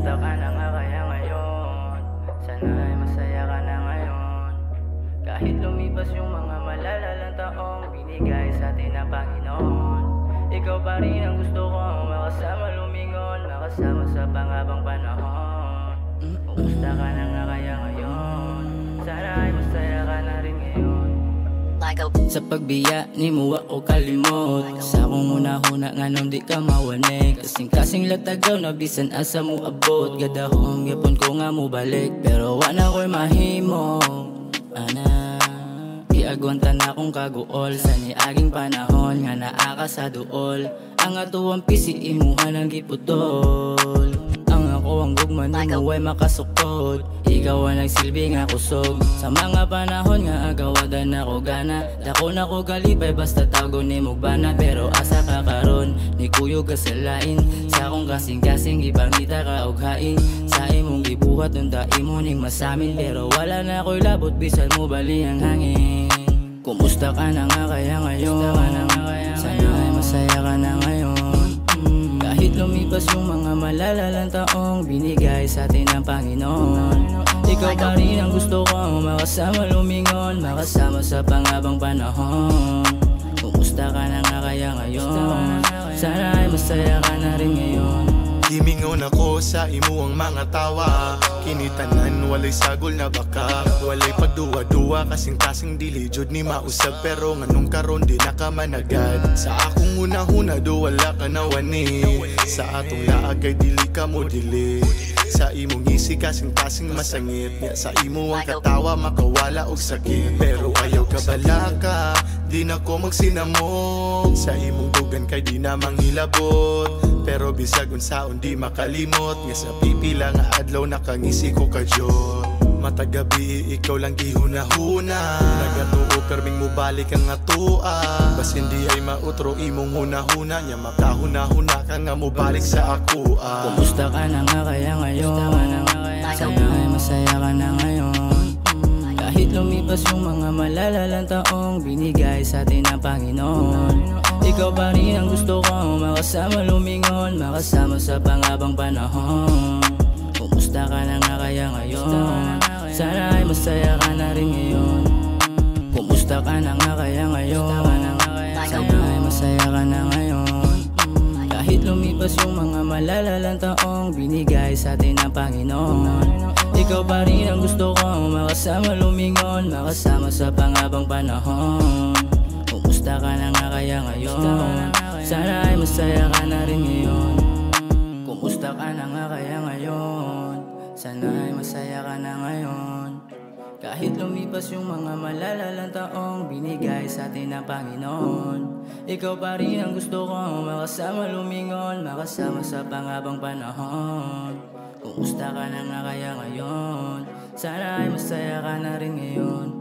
Kumusta ka na nga kaya ngayon? Sana ay masaya ka na ngayon. Kahit lumipas yung mga malalalang taong binigay sa atin ng Panginoon, ikaw pa rin ang gusto kong makasama lumingon, makasama sa panghabang panahon. Kumusta ka na nga kaya ngayon? Sana ay masaya ka na rin ngayon. Sa pagbiya ni mo ako kalimot, sa akong una-huna nga nung di ka mawanig. Kasing latagaw na bisan asa mo abot. Gadahong yapon ko nga mo balik, pero wala ko'y mahimo. Ana, iagwantan akong kaguol sa niaging panahon nga naaka sa duol. Ang atuang pisi imuhan ang giputol. Ang ako ang gugman mo ay makasukod. Ikaw ang nagsilbi nga kusog. Sa mga panahon nga agawadan ako gana. Dako na ko galipay basta tago ni mo bana. Pero asa ka karon ni kuyog ka sa lain. Sa akong kasing-kasing gipangita ka og hain. Sa imong gibuhat nung imo ning masamin. Pero wala na ko'y labot bisan mo bali ang hangin. Kumusta ka na nga kaya ngayon? Sana ay masaya ka na ngayon. Kahit lumipas yung mga malalalang taong binigay sa atin ng Panginoon, ikaw pa rin ang gusto ko makasama lumingon, makasama sa panghabang panahon. Kumusta ka na nga kaya ngayon? Sana ay masaya ka na rin ngayon. Himingon ako sa imo ang mga tawa. Kinitanan walay sagol na baka. Walay pagduwa-duwa kasing-kasing dili jud ni mausab. Pero nganong karon di nakamanagad. Sa akong una-huna do wala ka nawani. Sa atong laag kay dili ka mo dili. Sa imong ngisi kasing-kasing masangit. Nya sa imo ang katawa makawala og sakit. Pero ayaw ka balaka, di na ko magsinamong. Sa imong dugan kay di na manghilabot. Pero bisag unsaon di makalimot. Nga sa pipila nga adlaw nakangisi ko ka Diyon. Matagabi ikaw lang gihuna-huna. Nagatuo perming mo balik ang atua. Bas hindi ay mautro imong huna-huna. Nya makahuna-huna ka nga mo balik sa ako. Kumusta ka na nga kaya ngayon? Sana ay masaya ka na ngayon. Kahit lumipas yung mga malalalang taong binigay sa atin ng Panginoon, ikaw pa rin ang gusto ko makasama lumingon, makasama sa panghabang panahon. Kumusta ka na nga kaya ngayon? Sana ay masaya ka na rin ngayon. Kumusta ka na nga kaya ngayon? Sana ay masaya ka na ngayon. Kahit lumipas yung mga malalalang taong binigay sa atin ng Panginoon, ikaw pa rin ang gusto ko makasama lumingon, makasama sa panghabang panahon. Kumusta ka na nga kaya ngayon? Sana ay masaya ka na rin ngayon. Kumusta ka na nga kaya ngayon? Sana ay masaya ka na ngayon. Kahit lumipas yung mga malalalang taong binigay sa atin ng Panginoon, ikaw pa rin ang gusto ko makasama lumingon, makasama sa panghabang panahon. Kumusta ka na nga kaya ngayon? Sana ay masaya ka na rin ngayon.